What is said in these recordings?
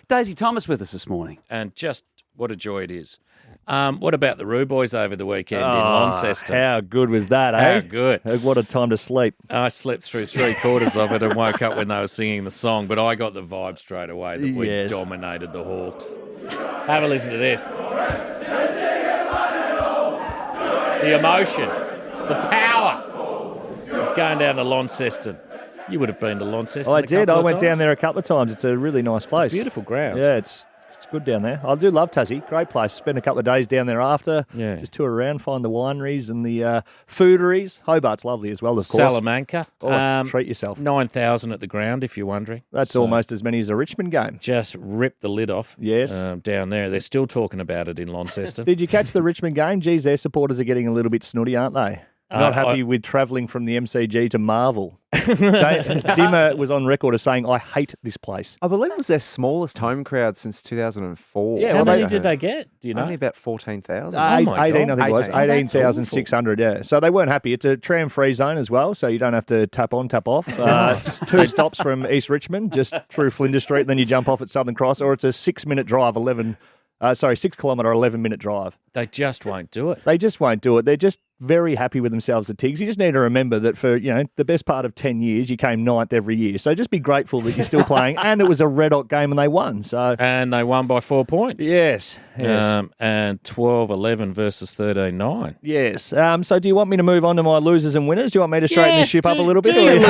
Daisy Thomas with us this morning. And just what a joy it is. What about the Roo Boys over the weekend in Launceston? How good was that, How eh? good. What a time to sleep. I slept through 3/4 of it and woke up when they were singing the song, but I got the vibe straight away that we dominated the Hawks. Have a listen to this. The emotion, the power of going down to Launceston. You would have been to Launceston. I did. I went down there a couple of times. It's a really nice place. It's a beautiful ground. Yeah, it's good down there. I do love Tassie. Great place. Spend a couple of days down there after. Yeah. Just tour around, find the wineries and the fooderies. Hobart's lovely as well, of course. Salamanca. Treat yourself. 9,000 at the ground, if you're wondering. That's almost as many as a Richmond game. Just ripped the lid off. Yes. Down there. They're still talking about it in Launceston. Did you catch the Richmond game? Geez, their supporters are getting a little bit snooty, aren't they? Not happy with travelling from the MCG to Marvel. Dimmer was on record as saying, I hate this place. I believe it was their smallest home crowd since 2004. Yeah, how many did they get? Do you know? Only about 14,000. 18, I think it was. 18. 18,600, yeah. So they weren't happy. It's a tram-free zone as well, so you don't have to tap on, tap off. It's 2 stops from East Richmond, just through Flinders Street, and then you jump off at Southern Cross, or it's a 6-minute drive, 6 kilometre, 11-minute drive. They just won't do it. They just won't do it. They're just very happy with themselves at Tiggs. You just need to remember that for, the best part of 10 years, you came 9th every year. So just be grateful that you're still playing. And it was a red hot game and they won. And they won by 4 points. Yes. And 12-11 versus 13-9. Yes. So do you want me to move on to my losers and winners? Do you want me to straighten the ship up a little bit?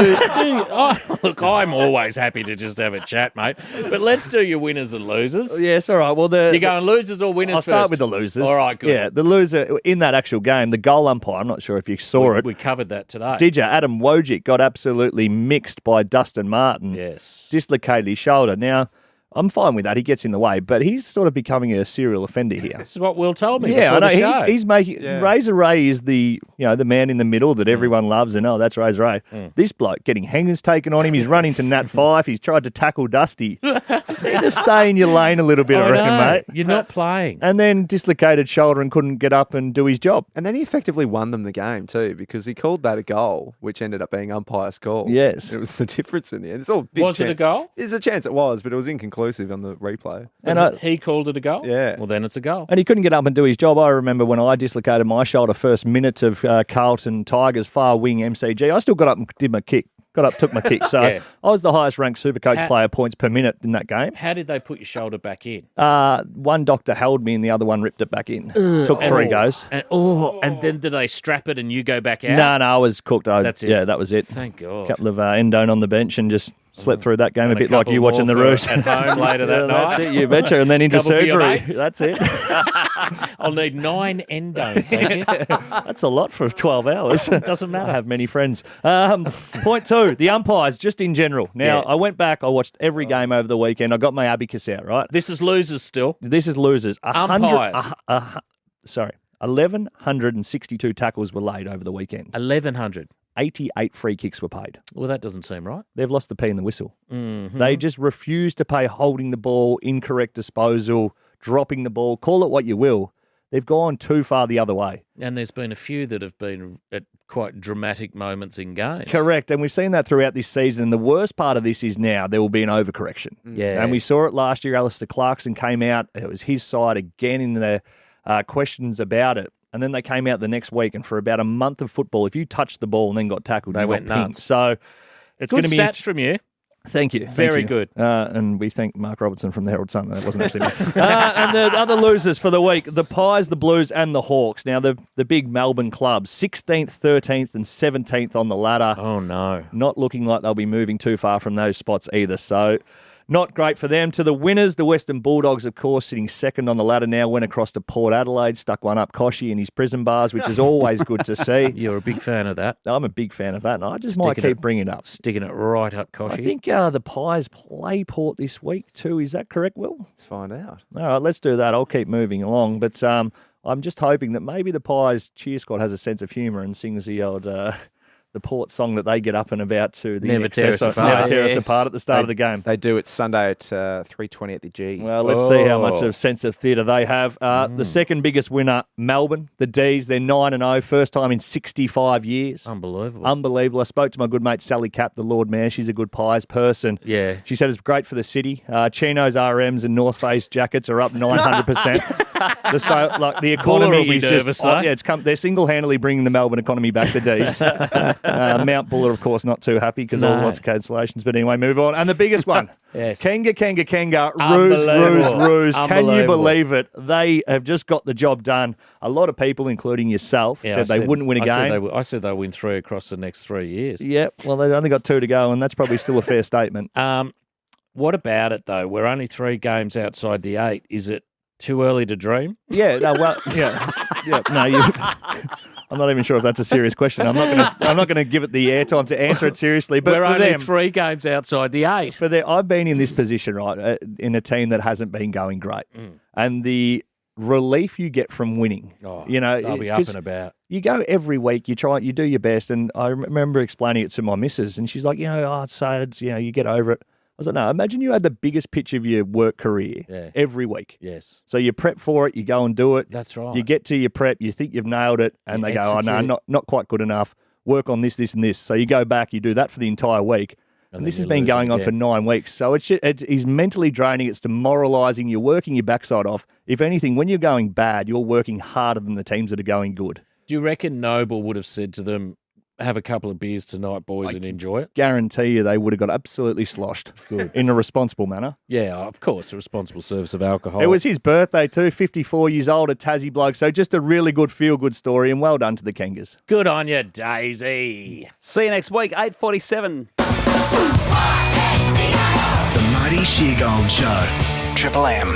Look, I'm always happy to just have a chat, mate. But let's do your winners and losers. Yes, all right. Well, you're going losers or winners I'll first? start with the losers. All right, good. Yeah, the loser in that actual game, the goal umpire, I'm not sure if you saw it. We covered that today. Did you? Adam Wojcik got absolutely mixed by Dustin Martin. Yes. Dislocated his shoulder. Now, I'm fine with that. He gets in the way, but he's sort of becoming a serial offender here. This is what Will told me. Yeah, I know. The show. He's making Razor Ray is the the man in the middle that everyone loves, and that's Razor Ray. This bloke getting hangers taken on him. He's running to Nat Fife. He's tried to tackle Dusty. Just need to stay in your lane a little bit, I reckon, mate. You're not playing. And then dislocated shoulder and couldn't get up and do his job. And then he effectively won them the game too, because he called that a goal, which ended up being umpire's call. Yes. It was the difference in the end. It's all big Was it a goal? There's a chance it was, but it was inconclusive on the replay. And he called it a goal? Yeah. Well, then it's a goal. And he couldn't get up and do his job. I remember when I dislocated my shoulder first minute of Carlton Tigers far wing MCG, I still got up and did my kick. Took my kick. So I was the highest ranked Supercoach player points per minute in that game. How did they put your shoulder back in? One doctor held me and the other one ripped it back in. Took 3 goes. And then did they strap it and you go back out? No, I was cooked. That's it. Yeah, that was it. Thank God. A couple of endone on the bench and just slept through that game a bit like you watching the Roos. At home later that night. That's it, you betcha. And then into Couple for your surgery. mates. That's it. I'll need 9 endos. Thank you. That's a lot for 12 hours. Doesn't matter. I have many friends. Point 2, the umpires, just in general. Now, I went back, I watched every game over the weekend. I got my abacus out, right? This is losers still. This is losers. Umpires. 1,162 tackles were laid over the weekend. 1,100. 88 free kicks were paid. Well, that doesn't seem right. They've lost the P and the whistle. Mm-hmm. They just refuse to pay holding the ball, incorrect disposal, dropping the ball, call it what you will. They've gone too far the other way. And there's been a few that have been at quite dramatic moments in games. Correct, and we've seen that throughout this season. And the worst part of this is now there will be an overcorrection. Yeah. And we saw it last year. Alistair Clarkson came out. It was his side again in the questions about it. And then they came out the next week, and for about a month of football, if you touched the ball and then got tackled, they you went got pinked. nuts. So it's good going to be stats from you. Thank you. Very good. And we thank Mark Robertson from the Herald Sun. That wasn't actually me. And the other losers for the week, the Pies, the Blues, and the Hawks. Now, the big Melbourne clubs, 16th, 13th, and 17th on the ladder. Oh, no. Not looking like they'll be moving too far from those spots either. So not great for them. To the winners, the Western Bulldogs, of course, sitting second on the ladder now, went across to Port Adelaide, stuck one up Koshy in his prison bars, which is always good to see. You're a big fan of that. I'm a big fan of that, and I just might keep bringing it up. Sticking it right up Koshy. I think the Pies play Port this week too. Is that correct, Will? Let's find out. All right, let's do that. I'll keep moving along. But I'm just hoping that maybe the Pies cheer squad has a sense of humour and sings the old the Port song that they get up and about to. The Never Tear Us Apart. Never Tear Us Apart at the start of the game. They do it Sunday at 3:20 at the G. Well, let's see how much of sense of theatre they have. The second biggest winner, Melbourne, the D's. They're 9-0, first time in 65 years. Unbelievable. I spoke to my good mate Sally Capp, the Lord Mayor. She's a good pies person. Yeah. She said it's great for the city. Chinos, RMs, and North Face jackets are up 900%. The economy will be is nervous, just they're single-handedly bringing the Melbourne economy back to D's. Mount Buller, of course, not too happy because lots of cancellations. But anyway, move on. And the biggest one, Kenga, Roos. Can you believe it? They have just got the job done. A lot of people, including yourself, said they wouldn't win a game. I said they'll win 3 across the next 3 years. Yeah, well, they've only got 2 to go, and that's probably still a fair statement. What about it, though? We're only 3 games outside the 8. Is it too early to dream? Yeah, no, well, yeah. No, I'm not even sure if that's a serious question. I'm not going to give it the airtime to answer it seriously. But we're for only them, 3 games outside the 8. I've been in this position, right, in a team that hasn't been going great, and the relief you get from winning. They'll be up and about. You go every week. You try. You do your best. And I remember explaining it to my missus, and she's like, it's sad. You get over it. I was like, no, imagine you had the biggest pitch of your work career every week. Yes. So you prep for it, you go and do it. That's right. You get to your prep, you think you've nailed it, and they go, not quite good enough. Work on this, and this. So you go back, you do that for the entire week. And this has been going on for 9 weeks. So it is mentally draining. It's demoralising. You're working your backside off. If anything, when you're going bad, you're working harder than the teams that are going good. Do you reckon Noble would have said to them, have a couple of beers tonight, boys, and enjoy it? Guarantee you they would have got absolutely sloshed. Good. In a responsible manner. Yeah, of course, a responsible service of alcohol. It was his birthday too, 54 years old, a Tassie bloke. So just a really good feel-good story, and well done to the Kangas. Good on you, Daisy. See you next week, 8:47. The Marty Sheargold Show, Triple M.